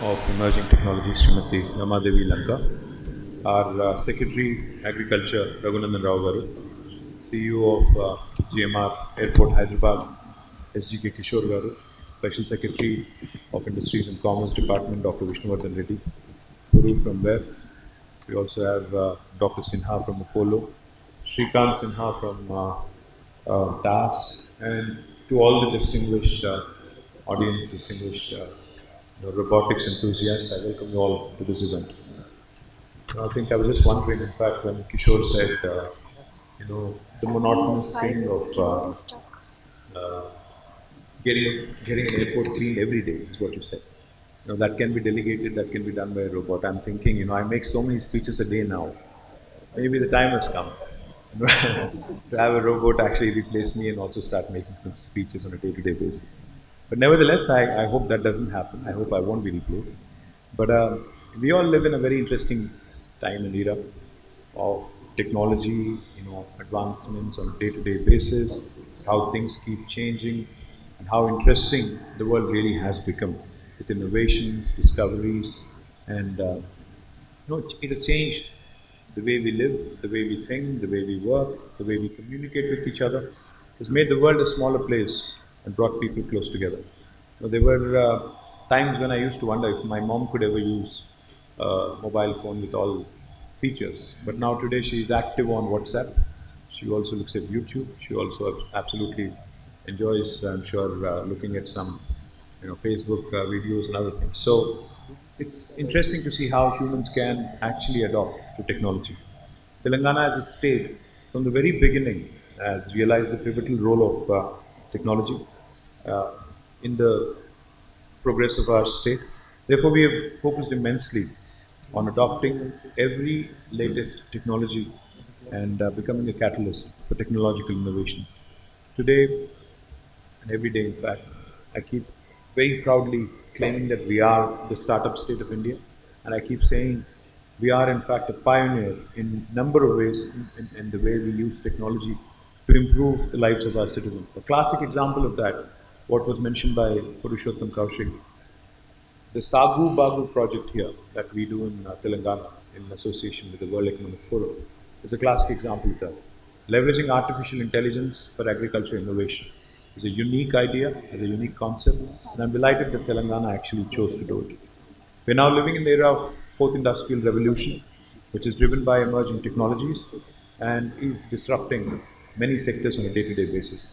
of Emerging Technologies, Srimati Ramadevi Lanka, our Secretary Agriculture Raghunandan Rao Garu, CEO of GMR Airport Hyderabad, SGK Kishore Garu, Special Secretary of Industries and Commerce Department, Dr. Vishnuvardhan Reddy, Puru from WEF. We also have Dr. Sinha from Apollo, Shrikant Sinha from DAS, and to all the distinguished audience, distinguished robotics enthusiasts, I welcome you all to this event. I think I was just wondering, in fact, when Kishore said, the monotonous thing of getting an airport cleaned every day is what you said. That can be delegated, that can be done by a robot. I'm thinking, I make so many speeches a day now. Maybe the time has come to have a robot actually replace me and also start making some speeches on a day-to-day basis. But nevertheless, I hope that doesn't happen. I hope I won't be replaced. But we all live in a very interesting time and era of technology, advancements on a day-to-day basis, how things keep changing, and how interesting the world really has become with innovations, discoveries, and it has changed the way we live, the way we think, the way we work, the way we communicate with each other. It has made the world a smaller place and brought people close together. There were times when I used to wonder if my mom could ever use a mobile phone with all features. But now today she is active on WhatsApp. She also looks at YouTube. She also absolutely enjoys, I'm sure, looking at some Facebook videos and other things. So it's interesting to see how humans can actually adopt to technology. Telangana as a state, from the very beginning, has realized the pivotal role of technology in the progress of our state. Therefore, we have focused immensely on adopting every latest technology and becoming a catalyst for technological innovation. Today, and every day in fact, I keep very proudly claiming that we are the startup state of India, and I keep saying we are in fact a pioneer in a number of ways in the way we use technology to improve the lives of our citizens. A classic example of that, what was mentioned by Purushottam Kaushik, the Sagu Bagu project here that we do in Telangana in association with the World Economic Forum is a classic example of that. Leveraging artificial intelligence for agriculture innovation is a unique idea, is a unique concept, and I'm delighted that Telangana actually chose to do it. We're now living in the era of fourth industrial revolution, which is driven by emerging technologies and is disrupting many sectors on a day-to-day basis.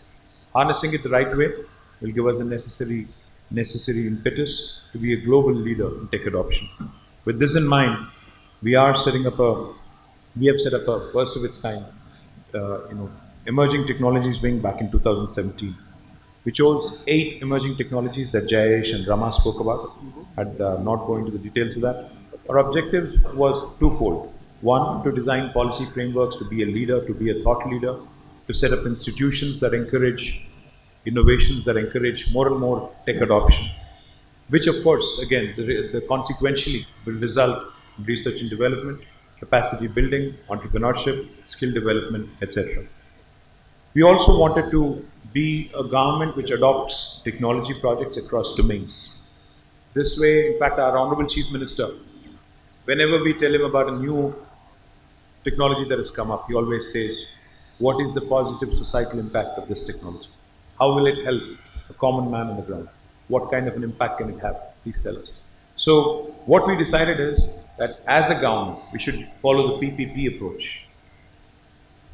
Harnessing it the right way will give us the necessary impetus to be a global leader in tech adoption. With this in mind, we have set up a first of its kind, emerging technologies wing back in 2017. We chose 8 emerging technologies that Jayesh and Rama spoke about. I'd not go into the details of that. Our objective was twofold. One, to design policy frameworks to be a leader, to be a thought leader, to set up institutions that encourage innovations, that encourage more and more tech adoption, which of course, again, consequentially will result in research and development, capacity building, entrepreneurship, skill development, etc. We also wanted to be a government which adopts technology projects across domains. This way, in fact, our Honorable Chief Minister, whenever we tell him about a new technology that has come up, he always says, what is the positive societal impact of this technology? How will it help a common man on the ground? What kind of an impact can it have? Please tell us. So what we decided is that as a government, we should follow the PPP approach.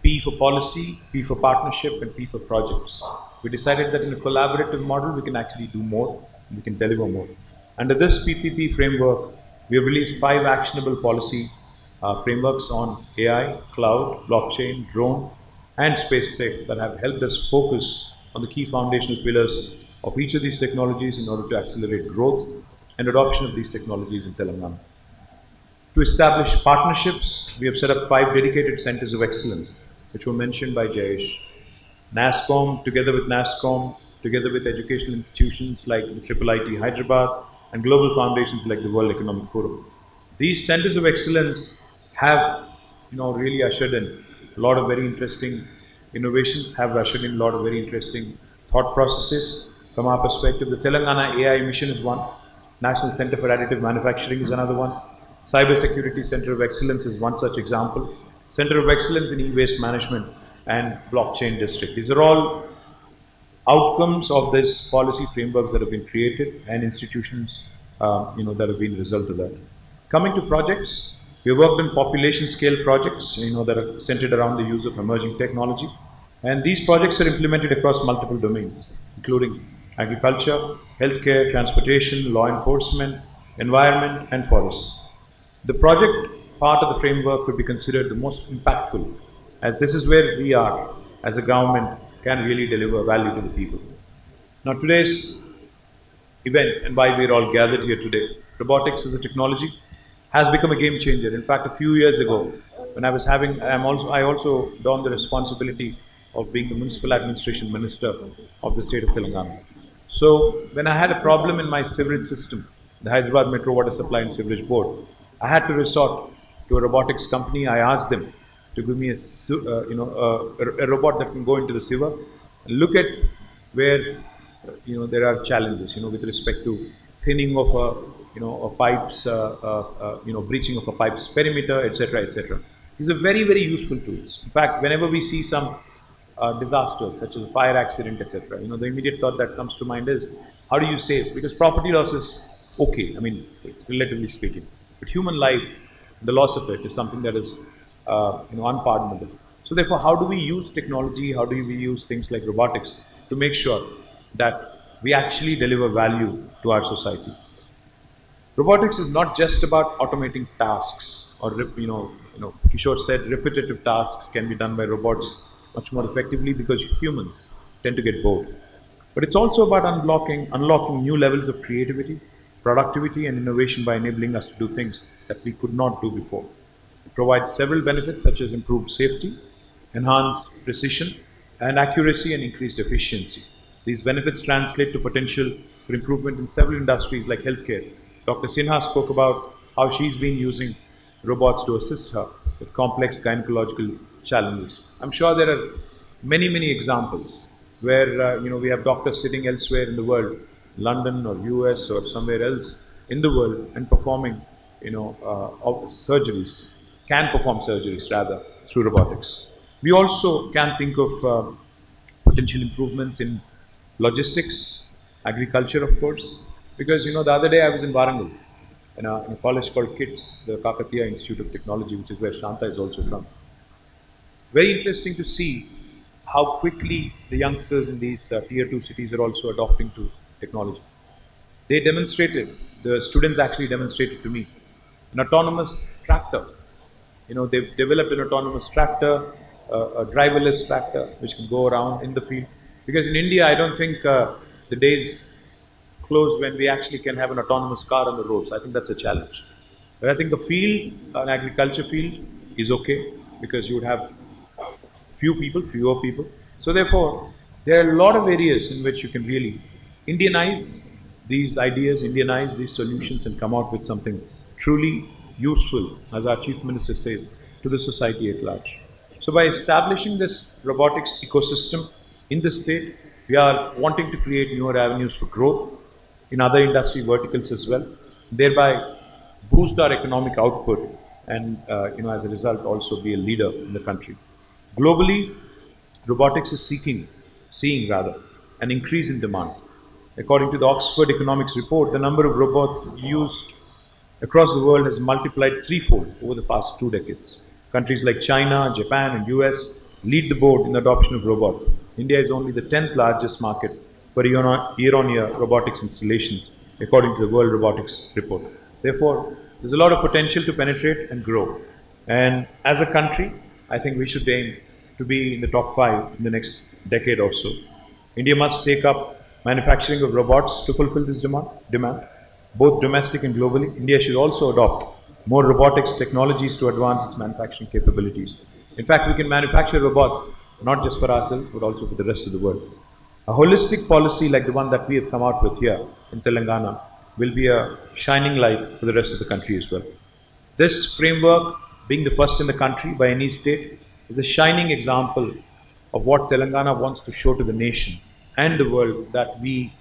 P for policy, P for partnership, and P for projects. We decided that in a collaborative model, we can actually do more, and we can deliver more. Under this PPP framework, we have released 5 actionable policy frameworks on AI, cloud, blockchain, drone, and space tech that have helped us focus on the key foundational pillars of each of these technologies in order to accelerate growth and adoption of these technologies in Telangana. To establish partnerships, we have set up 5 dedicated centers of excellence, which were mentioned by Jayesh. NASSCOM, together with NASSCOM, together with educational institutions like the IIIT Hyderabad and global foundations like the World Economic Forum. These centers of excellence have really ushered in a lot of very interesting innovations, have ushered in a lot of very interesting thought processes. From our perspective, the Telangana AI mission is one. National Center for Additive Manufacturing is another one. Cyber Security Center of Excellence is one such example. Center of Excellence in E-Waste Management and Blockchain District. These are all outcomes of this policy frameworks that have been created and institutions that have been a result of that. Coming to projects, we have worked on population scale projects that are centered around the use of emerging technology, and these projects are implemented across multiple domains, including agriculture, healthcare, transportation, law enforcement, environment and forests. The project part of the framework could be considered the most impactful, as this is where we are as a government can really deliver value to the people. Now today's event and why we are all gathered here today, robotics as a technology has become a game changer. In fact, a few years ago, when I also donned the responsibility of being the municipal administration minister of the state of Telangana. So when I had a problem in my sewerage system, the Hyderabad Metro Water Supply and Sewerage Board, I had to resort to a robotics company. I asked them to give me a robot that can go into the sewer and look at where there are challenges with respect to thinning of a pipes, breaching of a pipe's perimeter, etc., etc. These are very, very useful tools. In fact, whenever we see some disasters such as a fire accident, etc., the immediate thought that comes to mind is how do you save? Because property loss is okay, it's relatively speaking, but human life, the loss of it is something that is unpardonable. So therefore, how do we use technology, how do we use things like robotics to make sure that we actually deliver value to our society? Robotics is not just about automating tasks, or Kishore said repetitive tasks can be done by robots much more effectively because humans tend to get bored. But it's also about unlocking new levels of creativity, productivity and innovation by enabling us to do things that we could not do before. It provides several benefits such as improved safety, enhanced precision and accuracy and increased efficiency. These benefits translate to potential for improvement in several industries like healthcare. Dr. Sinha spoke about how she's been using robots to assist her with complex gynecological challenges. I'm sure there are many, many examples where we have doctors sitting elsewhere in the world, London or US or somewhere else in the world, and performing surgeries, can perform surgeries rather through robotics. We also can think of potential improvements in logistics, agriculture of course, because the other day I was in Warangal in a college called KITS, the Kakatiya Institute of Technology, which is where Shanta is also from. Very interesting to see how quickly the youngsters in these tier 2 cities are also adopting to technology. They demonstrated, the students actually demonstrated to me, an autonomous tractor. They've developed an autonomous tractor, a driverless tractor which can go around in the field. Because in India, I don't think the days close when we actually can have an autonomous car on the roads. I think that's a challenge. But I think the field, an agriculture field, is okay because you would have fewer people. So therefore, there are a lot of areas in which you can really Indianize these ideas, Indianize these solutions and come out with something truly useful, as our Chief Minister says, to the society at large. So by establishing this robotics ecosystem in the state, we are wanting to create newer avenues for growth in other industry verticals as well, thereby boost our economic output and as a result also be a leader in the country. Globally, robotics is seeing an increase in demand. According to the Oxford Economics report, the number of robots used across the world has multiplied threefold over the past 2 decades. Countries like China, Japan and US lead the board in the adoption of robots. India is only the 10th largest market for year-on-year robotics installations, according to the World Robotics report. Therefore, there's a lot of potential to penetrate and grow. And as a country, I think we should aim to be in the top 5 in the next decade or so. India must take up manufacturing of robots to fulfill this demand, both domestic and globally. India should also adopt more robotics technologies to advance its manufacturing capabilities. In fact, we can manufacture robots not just for ourselves, but also for the rest of the world. A holistic policy like the one that we have come out with here in Telangana will be a shining light for the rest of the country as well. This framework, being the first in the country by any state, is a shining example of what Telangana wants to show to the nation and the world, that we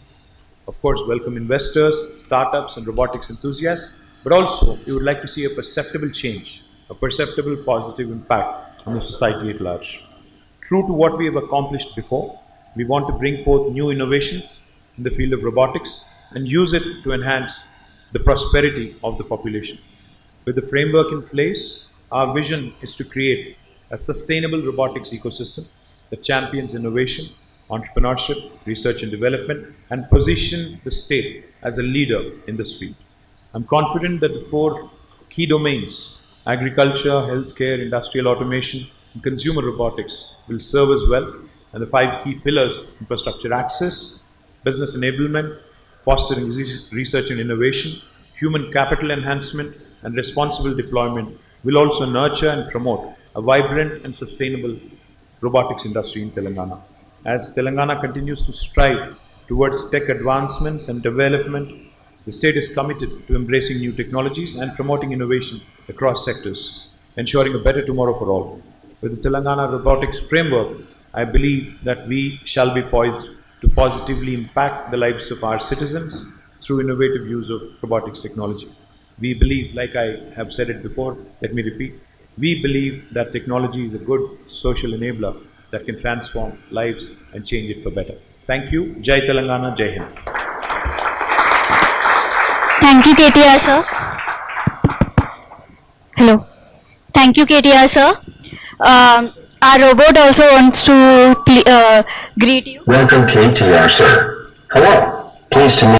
of course, welcome investors, startups and robotics enthusiasts, but also we would like to see a perceptible change, a perceptible positive impact on the society at large. True to what we have accomplished before, we want to bring forth new innovations in the field of robotics and use it to enhance the prosperity of the population. With the framework in place, our vision is to create a sustainable robotics ecosystem that champions innovation, entrepreneurship, research and development, and position the state as a leader in this field. I'm confident that the 4 key domains, agriculture, healthcare, industrial automation, and consumer robotics, will serve us well, and the 5 key pillars, infrastructure access, business enablement, fostering research and innovation, human capital enhancement, and responsible deployment, will also nurture and promote a vibrant and sustainable robotics industry in Telangana. As Telangana continues to strive towards tech advancements and development, the state is committed to embracing new technologies and promoting innovation across sectors, ensuring a better tomorrow for all. With the Telangana Robotics Framework, I believe that we shall be poised to positively impact the lives of our citizens through innovative use of robotics technology. We believe, like I have said it before, let me repeat, we believe that technology is a good social enabler that can transform lives and change it for better. Thank you. Jai Telangana, Jai Hind. Thank you, KTR sir. Hello. Thank you, KTR sir. Our robot also wants to greet you. Welcome, KTR sir. Hello. Pleased to meet you.